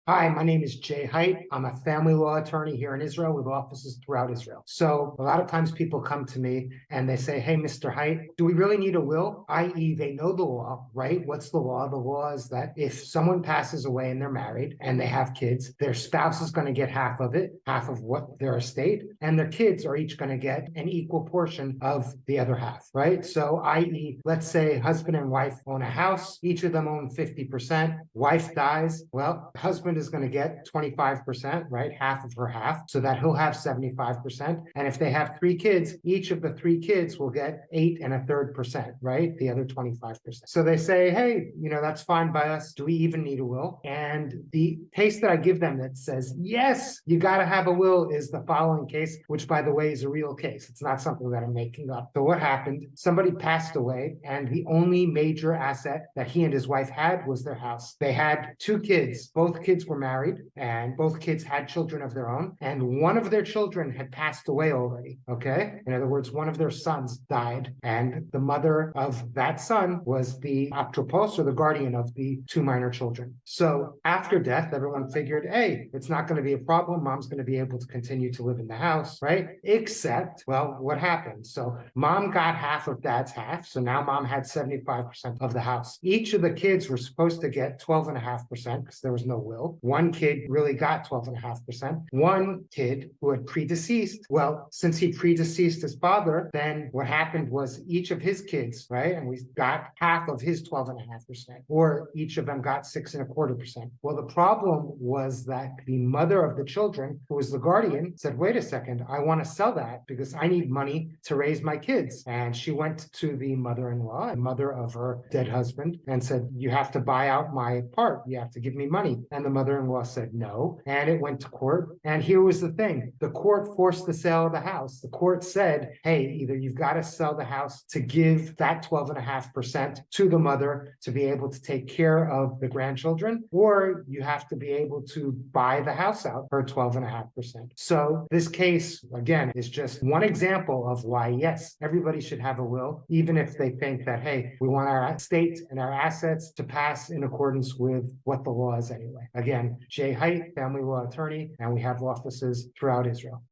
Hi, my name is Jay Hait. I'm a family law attorney here in Israel with offices throughout Israel. So a lot of times people come to me and they say, hey, Mr. Hait, do we really need a will? I.e., they know the law, right? What's the law? The law is that if someone passes away and they're married and they have kids, their spouse is going to get half of it, half of what their estate, and their kids are each going to get an equal portion of the other half, right? So i.e., let's say husband and wife own a house, each of them own 50%, wife dies, well, husband is going to get 25%, right? Half of her half, so that he'll have 75%. And if they have three kids, each of the three kids will get 8 1/3%, right? The other 25%. So they say, hey, that's fine by us. Do we even need a will? And the case that I give them that says, yes, you got to have a will is the following case, which by the way is a real case. It's not something that I'm making up. So what happened? Somebody passed away and the only major asset that he and his wife had was their house. They had two kids. Both kids were married and both kids had children of their own. And one of their children had passed away already. Okay. In other words, one of their sons died. And the mother of that son was the apotropos or the guardian of the two minor children. So after death, everyone figured, hey, it's not going to be a problem. Mom's going to be able to continue to live in the house, right? Except, well, what happened? So mom got half of dad's half. So now mom had 75% of the house. Each of the kids were supposed to get 12.5% because there was no will. One kid really got 12.5%. One kid who had predeceased, well, since he predeceased his father, then what happened was each of his kids, right? And we got half of his 12.5%, or each of them got 6.25%. Well, the problem was that the mother of the children, who was the guardian, said, wait a second, I want to sell that because I need money to raise my kids. And she went to the mother-in-law, the mother of her dead husband, and said, you have to buy out my part. You have to give me money. And the mother-in-law said no. And it went to court. And here was the thing. The court forced the sale of the house. The court said, hey, either you've got to sell the house to give that 12.5% to the mother to be able to take care of the grandchildren, or you have to be able to buy the house out for 12.5%. So this case, again, is just one example of why, yes, everybody should have a will, even if they think that, hey, we want our estate and our assets to pass in accordance with what the law is anyway. Again, Jay Hait, family law attorney, and we have offices throughout Israel.